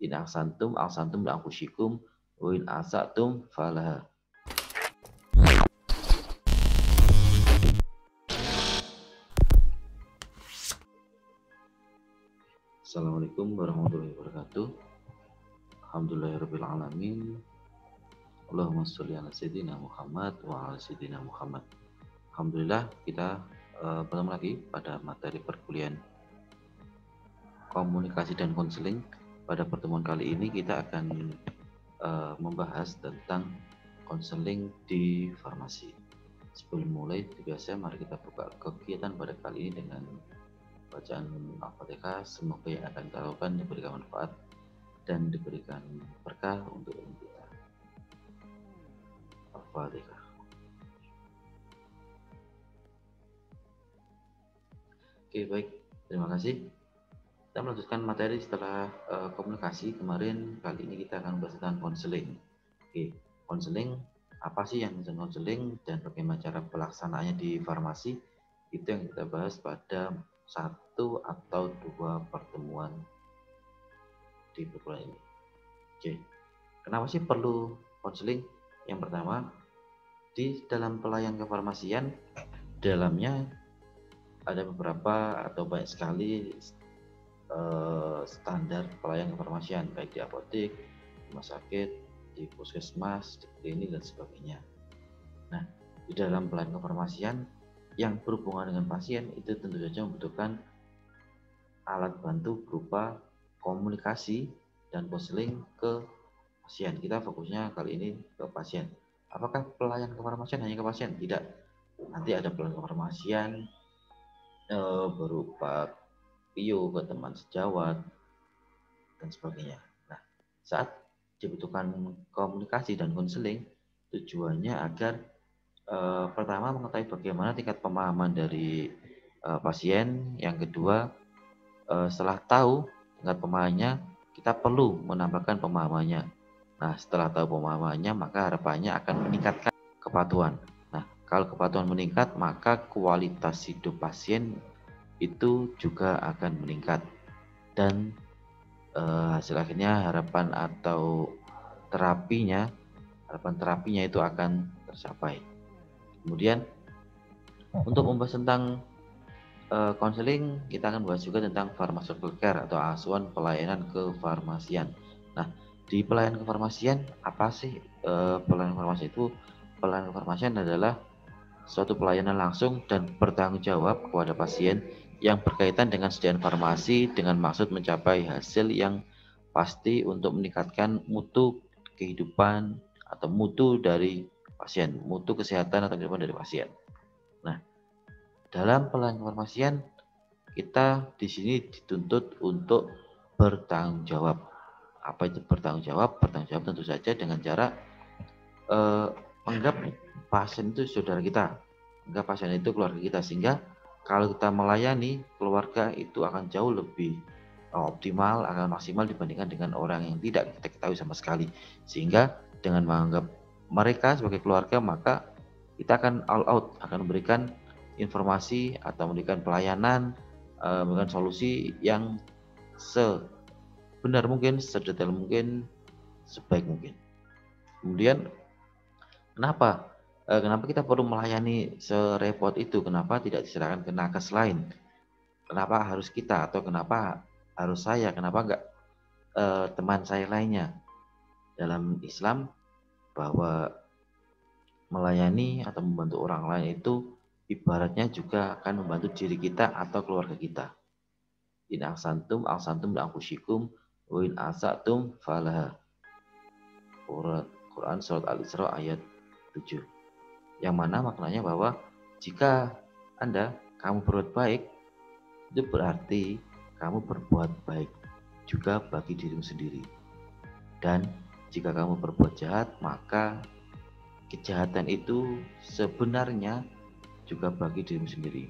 In ahsantum ahsantum li anfusikum wa in asatum falaha. Assalamualaikum warahmatullahi wabarakatuh. Alhamdulillahirabbil alamin. Allahumma sholli ala sayyidina Muhammad wa ala sayyidina Muhammad. Alhamdulillah kita bertemu lagi pada materi perkuliahan komunikasi dan konseling. Pada pertemuan kali ini kita akan membahas tentang konseling di farmasi. Sebelum mulai, biasa mari kita buka kegiatan pada kali ini dengan bacaan Al-Fatihah. Semoga yang akan kita lakukan diberikan manfaat dan diberikan berkah untuk kita. Al-Fatihah. Oke, baik, terima kasih. Kita melanjutkan materi setelah komunikasi. Kemarin kali ini kita akan membahas tentang konseling. Oke, konseling, apa sih yang disebut konseling dan bagaimana cara pelaksanaannya di farmasi, itu yang kita bahas pada 1 atau 2 pertemuan di perkuliahan ini. Oke, kenapa sih perlu konseling? Yang pertama, di dalam pelayanan kefarmasian, dalamnya ada beberapa atau banyak sekali standar pelayanan kefarmasian, baik di apotek, rumah sakit, di puskesmas, di klinik dan sebagainya. Nah, di dalam pelayanan kefarmasian yang berhubungan dengan pasien itu tentu saja membutuhkan alat bantu berupa komunikasi dan konseling ke pasien. Kita fokusnya kali ini ke pasien. Apakah pelayanan kefarmasian hanya ke pasien? Tidak. Nanti ada pelayanan kefarmasian berupa PIO ke teman sejawat dan sebagainya. Nah, saat dibutuhkan komunikasi dan konseling, tujuannya agar pertama mengetahui bagaimana tingkat pemahaman dari pasien. Yang kedua, setelah tahu tingkat pemahamannya, kita perlu menambahkan pemahamannya. Nah, setelah tahu pemahamannya, maka harapannya akan meningkatkan kepatuhan. Nah, kalau kepatuhan meningkat, maka kualitas hidup pasien itu juga akan meningkat, dan hasil akhirnya harapan terapinya itu akan tercapai. Kemudian untuk membahas tentang konseling, kita akan bahas juga tentang pharmaceutical care atau asuhan pelayanan kefarmasian. Nah, di pelayanan kefarmasian, apa sih pelayanan farmasi itu? Pelayanan kefarmasian adalah suatu pelayanan langsung dan bertanggung jawab kepada pasien yang berkaitan dengan sediaan farmasi dengan maksud mencapai hasil yang pasti untuk meningkatkan mutu kehidupan atau mutu dari pasien, mutu kesehatan atau kehidupan dari pasien. Nah, dalam pelayanan kefarmasian kita di sini dituntut untuk bertanggung jawab. Apa itu bertanggung jawab? Bertanggung jawab tentu saja dengan cara anggap pasien itu saudara kita, anggap pasien itu keluarga kita, sehingga kalau kita melayani keluarga itu akan jauh lebih optimal, akan maksimal dibandingkan dengan orang yang tidak kita ketahui sama sekali. Sehingga dengan menganggap mereka sebagai keluarga, maka kita akan all out, akan memberikan informasi atau memberikan pelayanan, memberikan solusi yang sebenar mungkin, sedetail mungkin, sebaik mungkin. Kemudian kenapa kita perlu melayani serepot itu? Kenapa tidak diserahkan ke nakes lain? Kenapa harus kita, atau kenapa harus saya? Kenapa enggak teman saya lainnya? Dalam Islam, bahwa melayani atau membantu orang lain itu ibaratnya juga akan membantu diri kita atau keluarga kita. In ahsantum ahsantum li anfusikum wa in asatum falaha. Quran surat Al-Isra ayat 7. Yang mana maknanya bahwa jika kamu berbuat baik, itu berarti kamu berbuat baik juga bagi dirimu sendiri. Dan jika kamu berbuat jahat, maka kejahatan itu sebenarnya juga bagi dirimu sendiri.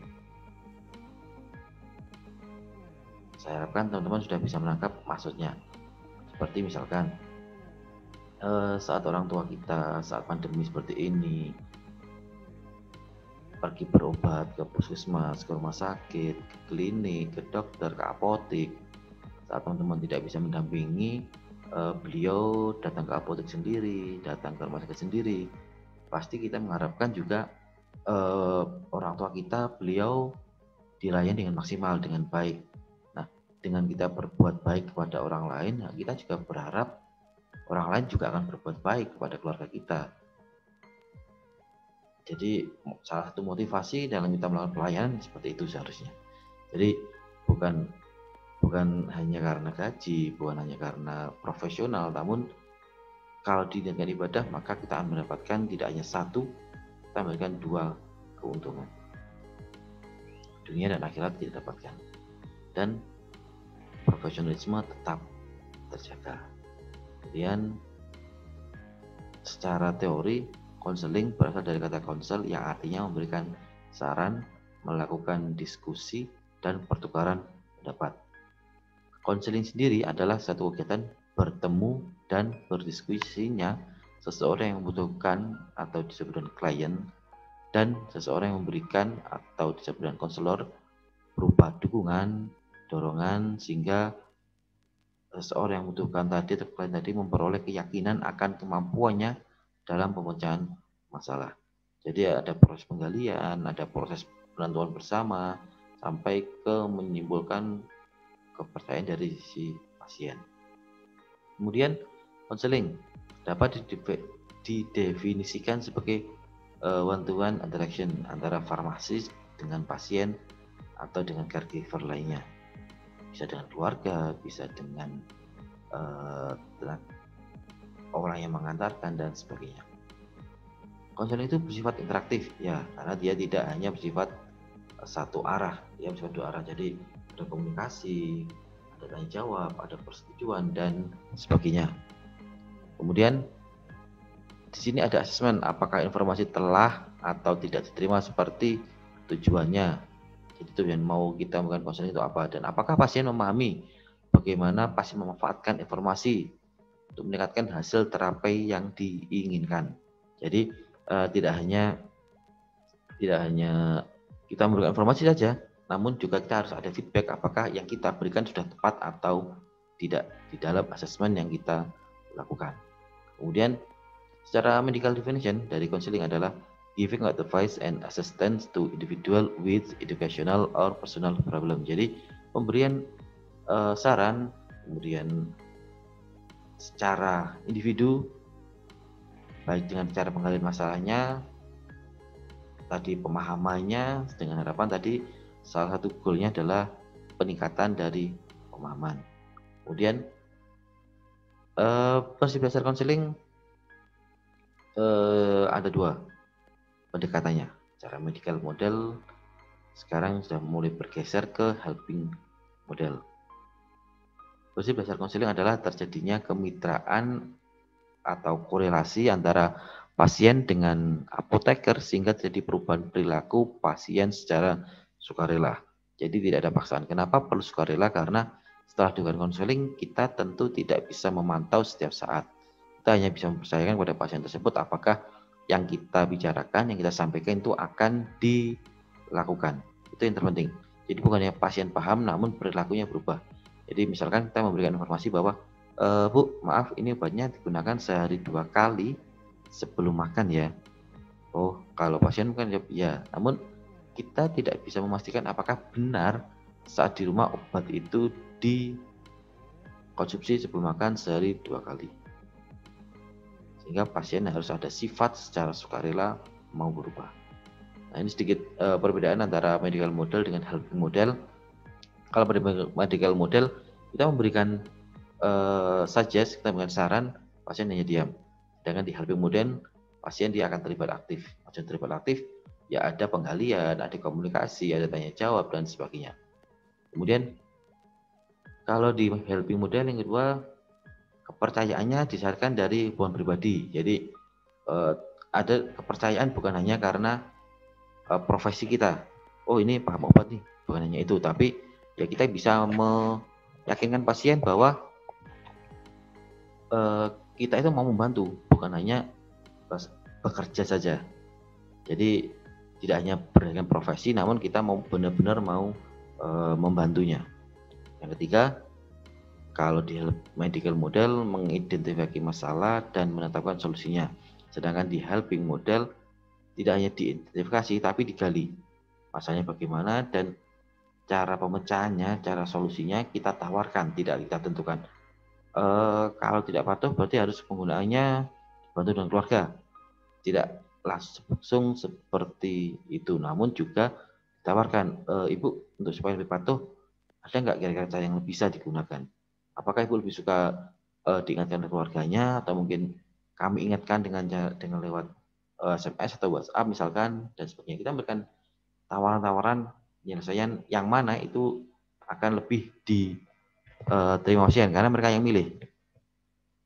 Saya harapkan teman-teman sudah bisa menangkap maksudnya. Seperti misalkan saat orang tua kita saat pandemi seperti ini pergi berobat ke puskesmas, ke rumah sakit, ke klinik, ke dokter, ke apotek, saat teman-teman tidak bisa mendampingi, beliau datang ke apotek sendiri, datang ke rumah sakit sendiri, pasti kita mengharapkan juga orang tua kita, beliau dilayani dengan maksimal, dengan baik. Nah, dengan kita berbuat baik kepada orang lain, kita juga berharap orang lain juga akan berbuat baik kepada keluarga kita. Jadi salah satu motivasi dalam kita melakukan pelayanan seperti itu seharusnya. Jadi bukan hanya karena gaji, bukan hanya karena profesional, namun kalau diniatkan ibadah maka kita akan mendapatkan tidak hanya satu, kita mendapatkan dua keuntungan. Dunia dan akhirat kita dapatkan. Dan profesionalisme tetap terjaga. Kemudian secara teori, konseling berasal dari kata konsel yang artinya memberikan saran, melakukan diskusi, dan pertukaran pendapat. Konseling sendiri adalah satu kegiatan bertemu dan berdiskusinya seseorang yang membutuhkan atau disebut dengan klien dan seseorang yang memberikan atau disebut dengan konselor berupa dukungan, dorongan, sehingga seseorang yang membutuhkan tadi atau klien tadi memperoleh keyakinan akan kemampuannya dalam pemecahan masalah. Jadi ada proses penggalian, ada proses penentuan bersama, sampai ke menimbulkan kepercayaan dari si pasien. Kemudian konseling dapat didefinisikan sebagai one-to-one interaction antara farmasis dengan pasien atau dengan caregiver lainnya. Bisa dengan keluarga, bisa dengan orang yang mengantarkan dan sebagainya. Konseling itu bersifat interaktif ya, karena dia tidak hanya bersifat satu arah, dia bersifat dua arah. Jadi ada komunikasi, ada tanya jawab, ada persetujuan dan sebagainya. Kemudian di sini ada asesmen apakah informasi telah atau tidak diterima seperti tujuannya. Jadi tujuan mau kita melakukan konseling itu apa, dan apakah pasien memahami bagaimana pasien memanfaatkan informasi untuk meningkatkan hasil terapi yang diinginkan. Jadi tidak hanya kita memberikan informasi saja, namun juga kita harus ada feedback apakah yang kita berikan sudah tepat atau tidak di dalam asesmen yang kita lakukan. Kemudian secara medical definition dari counseling adalah giving advice and assistance to individual with educational or personal problem. Jadi pemberian saran, kemudian secara individu, baik dengan cara penggalian masalahnya, tadi pemahamannya, dengan harapan tadi salah satu goalnya adalah peningkatan dari pemahaman. Kemudian prinsip dasar konseling ada dua pendekatannya. Cara medical model sekarang sudah mulai bergeser ke helping model. Prinsip dasar konseling adalah terjadinya kemitraan atau korelasi antara pasien dengan apoteker sehingga terjadi perubahan perilaku pasien secara sukarela. Jadi tidak ada paksaan. Kenapa perlu sukarela? Karena setelah dilakukan konseling kita tentu tidak bisa memantau setiap saat. Kita hanya bisa mempercayakan kepada pasien tersebut apakah yang kita bicarakan, yang kita sampaikan itu akan dilakukan. Itu yang terpenting. Jadi bukannya pasien paham namun perilakunya berubah. Jadi misalkan kita memberikan informasi bahwa Bu, maaf ini obatnya digunakan sehari 2 kali sebelum makan ya. Oh, kalau pasien bukan ya, namun kita tidak bisa memastikan apakah benar saat di rumah obat itu dikonsumsi sebelum makan sehari 2 kali. Sehingga pasien harus ada sifat secara sukarela mau berubah. Nah, ini sedikit perbedaan antara medical model dengan helping model. Kalau pada medical model kita memberikan suggest, kita memberikan saran, pasien hanya diam. Sedangkan di helping model pasien dia akan terlibat aktif. Pasien terlibat aktif, ya ada penggalian, ada komunikasi, ada tanya jawab dan sebagainya. Kemudian kalau di helping model yang kedua, kepercayaannya disyaratkan dari hubungan pribadi. Jadi ada kepercayaan bukan hanya karena profesi kita. Oh ini paham obat nih, bukan hanya itu, tapi ya kita bisa meyakinkan pasien bahwa kita itu mau membantu, bukan hanya bekerja saja. Jadi tidak hanya berdasarkan profesi, namun kita mau benar-benar mau membantunya. Yang ketiga, Kalau di medical model mengidentifikasi masalah dan menetapkan solusinya. Sedangkan di helping model tidak hanya diidentifikasi tapi digali. Masalahnya bagaimana dan cara pemecahannya, cara solusinya kita tawarkan, tidak kita tentukan. Kalau tidak patuh berarti harus penggunaannya bantu dengan keluarga. Tidak langsung seperti itu, namun juga ditawarkan, Ibu untuk supaya lebih patuh, ada nggak kira-kira cara yang bisa digunakan? Apakah Ibu lebih suka diingatkan oleh keluarganya atau mungkin kami ingatkan dengan lewat SMS atau WhatsApp misalkan dan sebagainya. Kita memberikan tawaran-tawaran penyelesaian yang mana itu akan lebih diterima pasien karena mereka yang milih.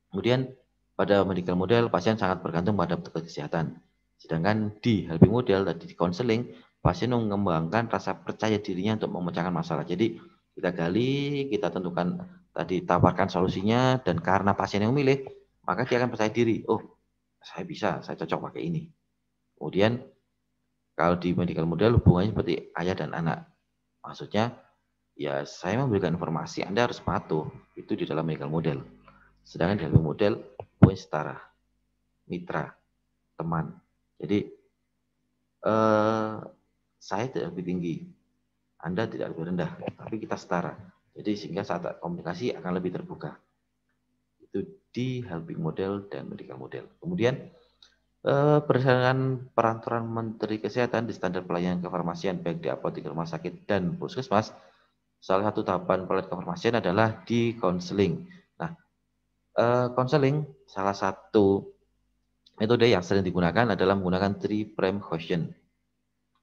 Kemudian pada medical model pasien sangat bergantung pada petugas kesehatan. Sedangkan di helping model tadi di konseling pasien mengembangkan rasa percaya dirinya untuk memecahkan masalah. Jadi kita gali, kita tentukan tadi tawarkan solusinya dan karena pasien yang memilih, maka dia akan percaya diri. Oh, saya bisa, saya cocok pakai ini. Kemudian kalau di medical model hubungannya seperti ayah dan anak. Maksudnya ya saya memberikan informasi, Anda harus patuh. Itu di dalam medical model. Sedangkan di dalam model poin setara, mitra, teman. Jadi saya tidak lebih tinggi, Anda tidak lebih rendah, tapi kita setara. Jadi sehingga saat komunikasi akan lebih terbuka. Itu di helping model dan medical model. Kemudian berdasarkan peraturan Menteri Kesehatan di standar pelayanan kefarmasian baik di apotek, rumah sakit dan puskesmas, salah satu tahapan pelayanan kefarmasian adalah di konseling. Nah, konseling salah satu metode yang sering digunakan adalah menggunakan 3-prime question.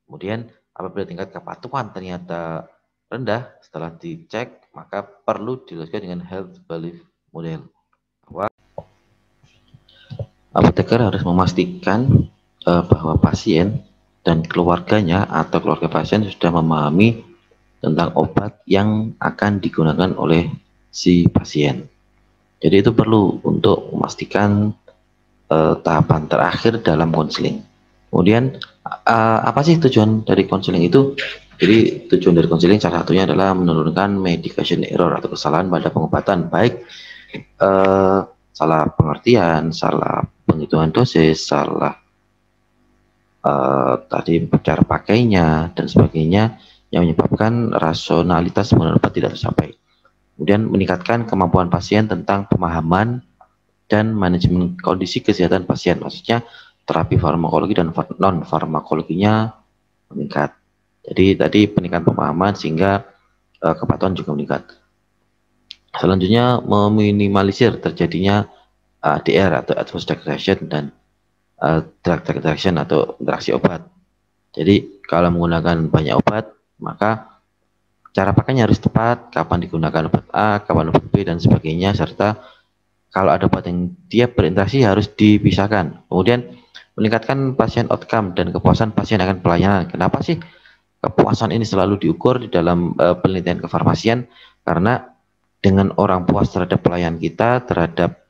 Kemudian apabila tingkat kepatuhan ternyata rendah setelah dicek, maka perlu dilanjutkan dengan health belief model. Bahwa apoteker harus memastikan bahwa pasien dan keluarganya atau keluarga pasien sudah memahami tentang obat yang akan digunakan oleh si pasien. Jadi itu perlu untuk memastikan tahapan terakhir dalam konseling. Kemudian apa sih tujuan dari konseling itu? Jadi tujuan dari konseling salah satunya adalah menurunkan medication error atau kesalahan pada pengobatan, baik salah pengertian, salah penghitungan dosis, salah tadi cara pakainya dan sebagainya yang menyebabkan rasionalitas penggunaan obat tidak tercapai. Kemudian meningkatkan kemampuan pasien tentang pemahaman dan manajemen kondisi kesehatan pasien. Maksudnya terapi farmakologi dan non farmakologinya meningkat. Jadi tadi peningkatan pemahaman sehingga kepatuhan juga meningkat. Selanjutnya meminimalisir terjadinya ADR atau adverse drug reaction dan drug interaction atau interaksi obat. Jadi kalau menggunakan banyak obat, maka cara pakainya harus tepat, kapan digunakan obat A, kapan obat B dan sebagainya, serta kalau ada obat yang dia berinteraksi harus dipisahkan. Kemudian meningkatkan pasien outcome dan kepuasan pasien akan pelayanan. Kenapa sih kepuasan ini selalu diukur di dalam penelitian kefarmasian? Karena dengan orang puas terhadap pelayanan kita, terhadap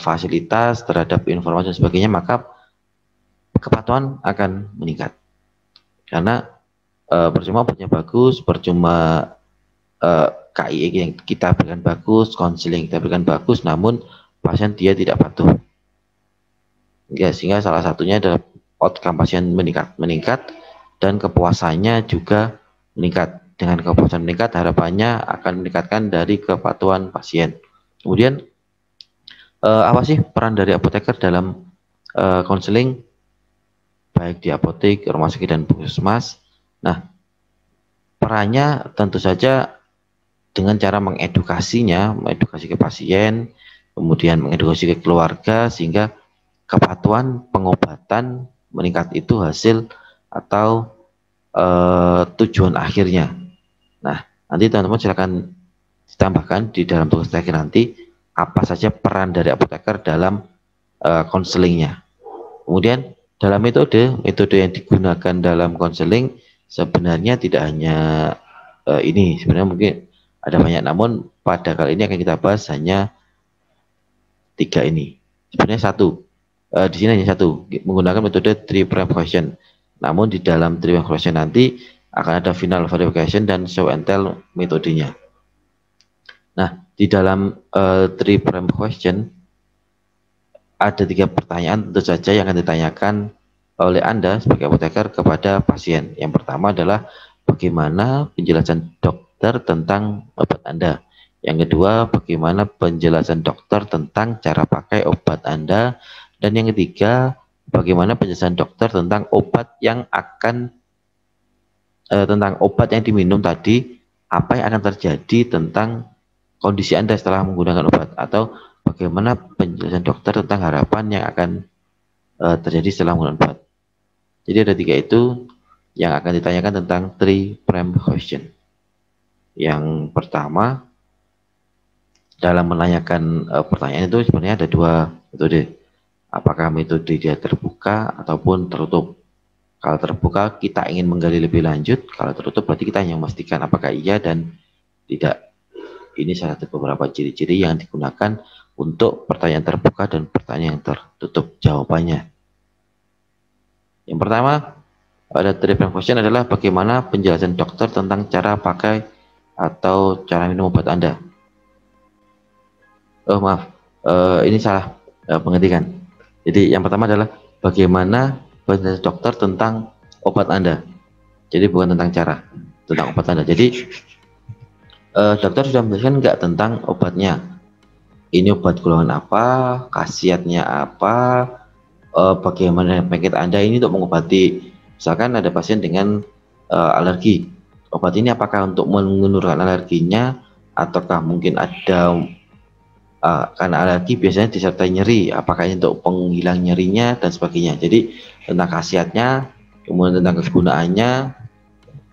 fasilitas, terhadap informasi dan sebagainya, maka kepatuhan akan meningkat. Karena percuma obatnya bagus, percuma KIE yang kita berikan bagus, konseling kita berikan bagus, namun pasien dia tidak patuh. Ya, sehingga salah satunya adalah outcome pasien meningkat dan kepuasannya juga meningkat. Dengan kepuasan meningkat, harapannya akan meningkatkan dari kepatuhan pasien. Kemudian apa sih peran dari apoteker dalam konseling baik di apotek, rumah sakit dan puskesmas? Nah, perannya tentu saja dengan cara mengedukasinya, mengedukasi ke pasien, kemudian mengedukasi ke keluarga sehingga kepatuhan pengobatan meningkat itu hasil atau tujuan akhirnya. Nah, nanti teman-teman silakan ditambahkan di dalam tugas terakhir nanti apa saja peran dari apoteker dalam konselingnya. Kemudian dalam metode yang digunakan dalam konseling sebenarnya tidak hanya ini, sebenarnya mungkin ada banyak, namun pada kali ini akan kita bahas hanya 3 ini. Sebenarnya di sini hanya satu, menggunakan metode 3-prime question. Namun di dalam 3-prime question nanti akan ada final verification dan show and tell metodenya. Nah, di dalam three prime question ada 3 pertanyaan tentu saja yang akan ditanyakan oleh Anda sebagai apoteker kepada pasien. Yang pertama adalah bagaimana penjelasan dokter tentang obat Anda. Yang kedua, bagaimana penjelasan dokter tentang cara pakai obat Anda. Dan yang ketiga, bagaimana penjelasan dokter tentang obat yang tentang obat yang diminum tadi, apa yang akan terjadi tentang kondisi Anda setelah menggunakan obat, atau bagaimana penjelasan dokter tentang harapan yang akan terjadi setelah menggunakan obat. Jadi ada 3 itu yang akan ditanyakan tentang three prime question. Yang pertama, dalam menanyakan pertanyaan itu sebenarnya ada 2 metode. Apakah metode dia terbuka ataupun tertutup. Kalau terbuka kita ingin menggali lebih lanjut, kalau tertutup berarti kita hanya memastikan apakah iya dan tidak. Ini salah satu beberapa ciri-ciri yang digunakan untuk pertanyaan terbuka dan pertanyaan yang tertutup jawabannya. Yang pertama, pada three prime question adalah bagaimana penjelasan dokter tentang cara pakai atau cara minum obat Anda. Oh maaf, ini salah pengertian. Jadi yang pertama adalah bagaimana penjelasan dokter tentang obat Anda. Jadi bukan tentang cara, tentang obat Anda. Jadi dokter sudah menjelaskan enggak tentang obatnya. Ini obat golongan apa, khasiatnya apa, bagaimana penyakit Anda ini untuk mengobati. Misalkan ada pasien dengan alergi. Obat ini apakah untuk menurunkan alerginya, ataukah mungkin ada karena alergi biasanya disertai nyeri, apakah ini untuk penghilang nyerinya dan sebagainya. Jadi tentang khasiatnya, kemudian tentang kegunaannya,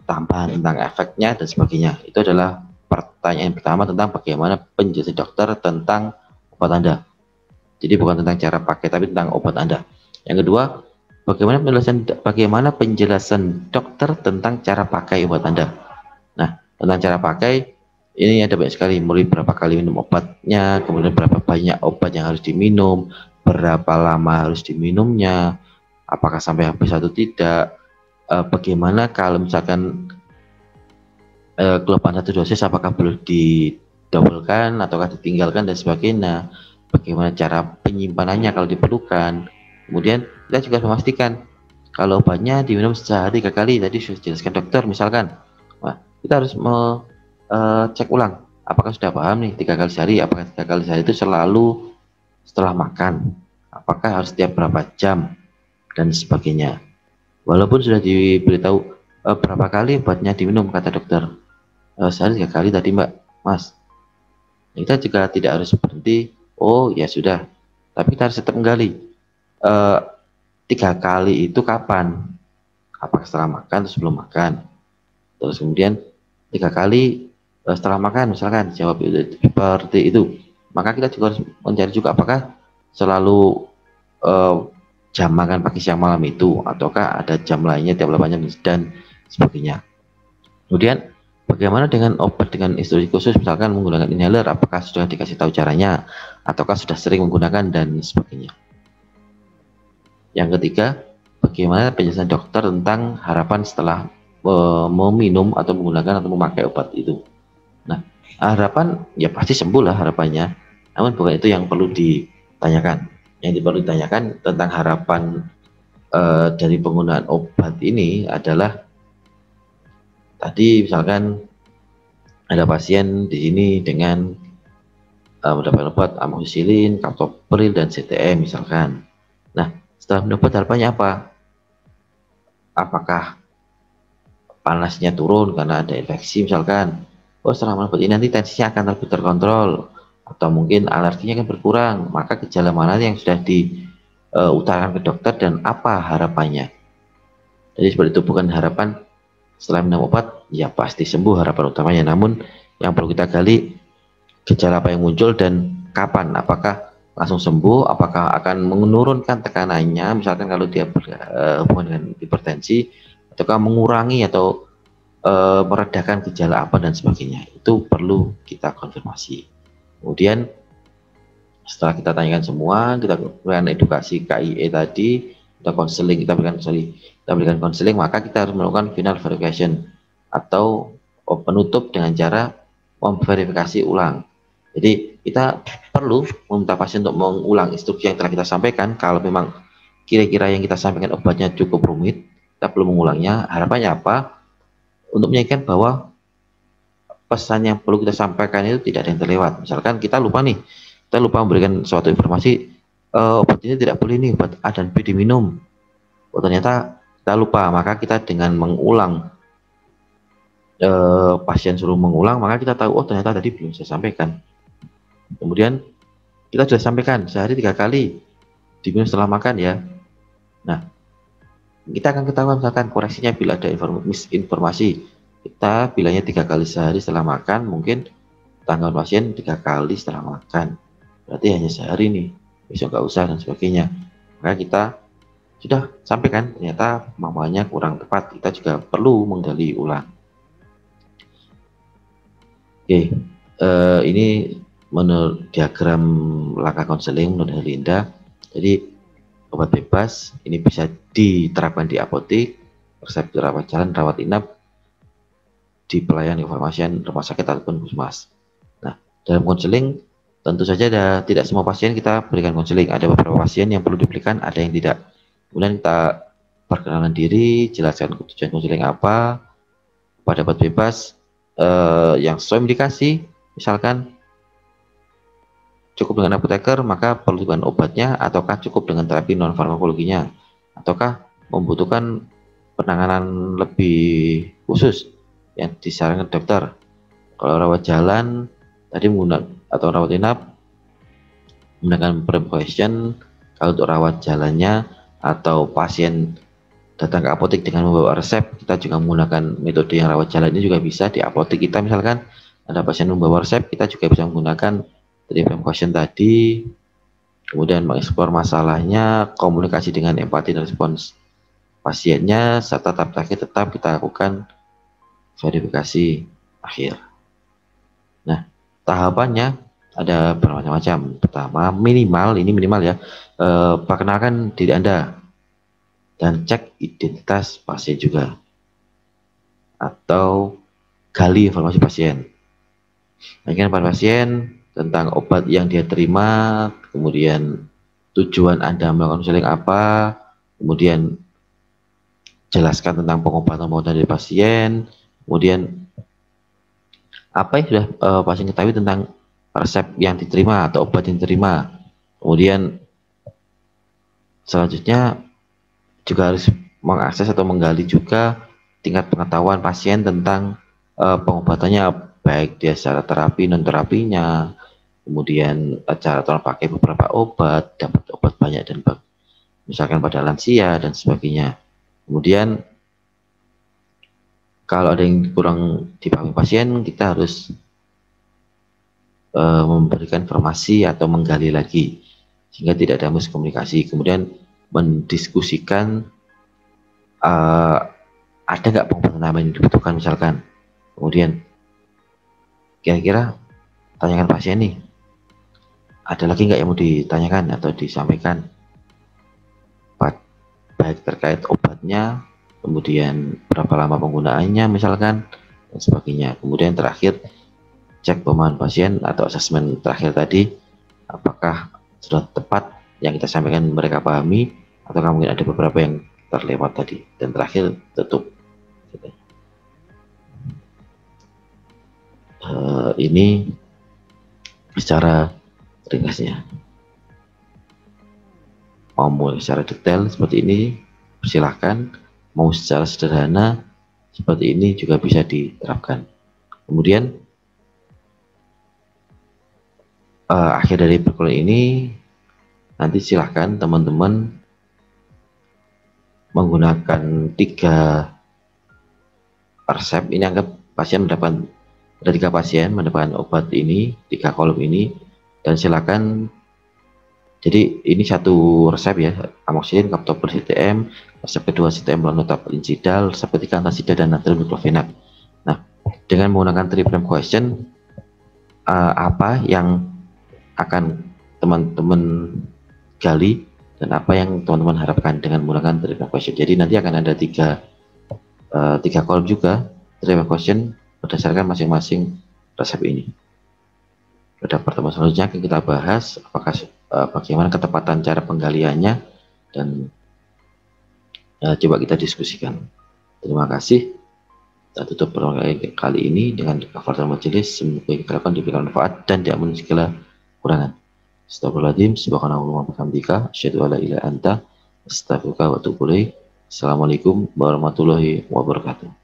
tambahan tentang efeknya dan sebagainya. Itu adalah pertanyaan pertama tentang bagaimana penjelasan dokter tentang obat Anda. Jadi bukan tentang cara pakai tapi tentang obat Anda. Yang kedua, bagaimana penjelasan dokter tentang cara pakai obat Anda. Nah, tentang cara pakai ini ada banyak sekali, mulai berapa kali minum obatnya, kemudian berapa banyak obat yang harus diminum, berapa lama harus diminumnya, apakah sampai habis atau tidak, bagaimana kalau misalkan kelupaan 1 dosis apakah perlu didouble-kan ataukah ditinggalkan dan sebagainya, bagaimana cara penyimpanannya kalau diperlukan. Kemudian kita juga memastikan kalau obatnya diminum sehari 3 kali, tadi sudah dijelaskan dokter misalkan. Nah, kita harus cek ulang apakah sudah paham nih 3 kali sehari, apakah 3 kali sehari itu selalu setelah makan, apakah harus setiap berapa jam dan sebagainya. Walaupun sudah diberitahu berapa kali obatnya diminum, kata dokter sehari 3 kali tadi Mbak Mas, kita juga tidak harus berhenti, oh ya sudah, tapi kita harus tetap menggali 3 kali itu kapan, apakah setelah makan atau sebelum makan. Terus kemudian 3 kali setelah makan misalkan, jawab seperti itu. Maka kita juga harus mencari juga apakah selalu jam makan pagi siang malam itu, ataukah ada jam lainnya tiap 8 jam dan sebagainya. Kemudian bagaimana dengan obat dengan instruksi khusus, misalkan menggunakan inhaler, apakah sudah dikasih tahu caranya, ataukah sudah sering menggunakan dan sebagainya. Yang ketiga, bagaimana penjelasan dokter tentang harapan setelah meminum atau menggunakan atau memakai obat itu. Nah, harapan ya pasti sembuh lah harapannya, namun bukan itu yang perlu ditanyakan. Yang perlu ditanyakan tentang harapan dari penggunaan obat ini adalah tadi misalkan ada pasien di sini dengan mendapatkan obat amoxicillin, captopril dan CTM misalkan. Nah, setelah mendapat harapannya apa? Apakah panasnya turun karena ada infeksi misalkan? Oh, setelah mendapat ini nanti tensinya akan lebih terkontrol, atau mungkin alerginya akan berkurang. Maka gejala mana yang sudah diutarakan ke dokter dan apa harapannya? Jadi seperti itu, bukan harapan setelah minum obat ya pasti sembuh harapan utamanya, namun yang perlu kita gali gejala apa yang muncul dan kapan, apakah langsung sembuh, apakah akan menurunkan tekanannya misalkan kalau dia berhubungan dengan hipertensi, ataukah mengurangi atau meredakan gejala apa dan sebagainya. Itu perlu kita konfirmasi. Kemudian setelah kita tanyakan semua, kita berikan edukasi KIE tadi, kita konseling, kita berikan konseling, maka kita harus melakukan final verification atau penutup dengan cara memverifikasi ulang. Jadi kita perlu meminta pasien untuk mengulang instruksi yang telah kita sampaikan. Kalau memang kira-kira yang kita sampaikan obatnya cukup rumit, kita perlu mengulangnya. Harapannya apa? Untuk menyampaikan bahwa pesan yang perlu kita sampaikan itu tidak ada yang terlewat. Misalkan kita lupa nih, kita lupa memberikan suatu informasi, obat ini tidak boleh nih, obat A dan B diminum. Oh, ternyata kita lupa, maka kita dengan mengulang, pasien suruh mengulang, maka kita tahu, oh ternyata tadi belum saya sampaikan. Kemudian kita sudah sampaikan sehari 3 kali diminum setelah makan ya. Nah, kita akan ketahuan misalkan koreksinya bila ada misinformasi. Kita bilangnya 3 kali sehari setelah makan, mungkin tanggapan pasien 3 kali setelah makan. Berarti hanya sehari nih, besok nggak usah dan sebagainya. Maka kita sudah sampaikan ternyata mamanya kurang tepat. Kita juga perlu menggali ulang. Oke, ini menurut diagram langkah konseling menurut Herlinda. Jadi obat bebas ini bisa diterapkan di apotek, resep rawat jalan, rawat inap, di pelayanan informasi rumah sakit ataupun puskesmas. Nah, dalam konseling tentu saja tidak semua pasien kita berikan konseling. Ada beberapa pasien yang perlu diberikan, ada yang tidak. Kemudian kita perkenalan diri, jelaskan tujuan konseling apa, pada obat bebas yang sesuai indikasi, misalkan cukup dengan apoteker, maka perlu dengan obatnya, ataukah cukup dengan terapi non farmakologinya, ataukah membutuhkan penanganan lebih khusus yang disarankan dokter. Kalau rawat jalan tadi menggunakan atau rawat inap menggunakan pre-question. Kalau untuk rawat jalannya atau pasien datang ke apotek dengan membawa resep, kita juga menggunakan metode yang rawat jalan ini juga bisa di apotek kita. Misalkan ada pasien membawa resep, kita juga bisa menggunakan dari question tadi, kemudian mengeksplor masalahnya, komunikasi dengan empati dan respons pasiennya, serta tahap terakhir tetap kita lakukan verifikasi akhir. Nah, tahapannya ada bermacam-macam. Pertama, minimal ya, perkenalkan diri Anda dan cek identitas pasien juga, atau gali informasi pasien. Tanyakan pada pasien tentang obat yang dia terima, kemudian tujuan Anda melakukan konseling apa, kemudian jelaskan tentang pengobatan dari pasien, kemudian apa yang sudah pasien ketahui tentang resep yang diterima atau obat yang diterima. Kemudian selanjutnya juga harus mengakses atau menggali juga tingkat pengetahuan pasien tentang pengobatannya, baik dia secara terapi non terapinya, kemudian cara pakai beberapa obat, dapat obat banyak dan misalkan pada lansia dan sebagainya. Kemudian kalau ada yang kurang dipahami pasien, kita harus memberikan informasi atau menggali lagi sehingga tidak ada miskomunikasi. Kemudian mendiskusikan ada nggak pengobatan yang dibutuhkan misalkan. Kemudian kira-kira tanyakan pasien nih, ada lagi nggak yang mau ditanyakan atau disampaikan, baik terkait obatnya, kemudian berapa lama penggunaannya misalkan, dan sebagainya. Kemudian terakhir cek pemahaman pasien atau asesmen terakhir tadi, apakah sudah tepat yang kita sampaikan mereka pahami, atau mungkin ada beberapa yang terlewat tadi. Dan terakhir tutup. Ini secara ringkasnya. Mau secara detail seperti ini silahkan, mau secara sederhana seperti ini juga bisa diterapkan. Kemudian akhir dari perkuliahan ini nanti silahkan teman-teman menggunakan 3 resep. Ini anggap pasien mendapatkan, ada 3 pasien mendapatkan obat ini, 3 kolom ini, dan silakan. Jadi ini 1 resep ya, amoxicillin, captopril, CTM, resep kedua CTM Lonotap Incidal, resep ketiga antasida dan natrium diclofenac. Nah, dengan menggunakan 3 prime question, apa yang akan teman-teman gali dan apa yang teman-teman harapkan dengan menggunakan 3 prime question. Jadi nanti akan ada 3 kolom juga 3 prime question berdasarkan masing-masing resep ini. Pada pertemuan selanjutnya akan kita bahas apakah bagaimana ketepatan cara penggaliannya, dan coba kita diskusikan. Terima kasih. Kita tutup pertemuan kali ini dengan kafaratul majelis. Semoga kita lakukan diberikan manfaat dan diampuni segala kekurangan. Astagfirullahaladzim, subhanallah wa bihamdika, asyhadu an la ilaha illa anta, astaghfiruka wa atubu ilaik. Assalamualaikum warahmatullahi wabarakatuh.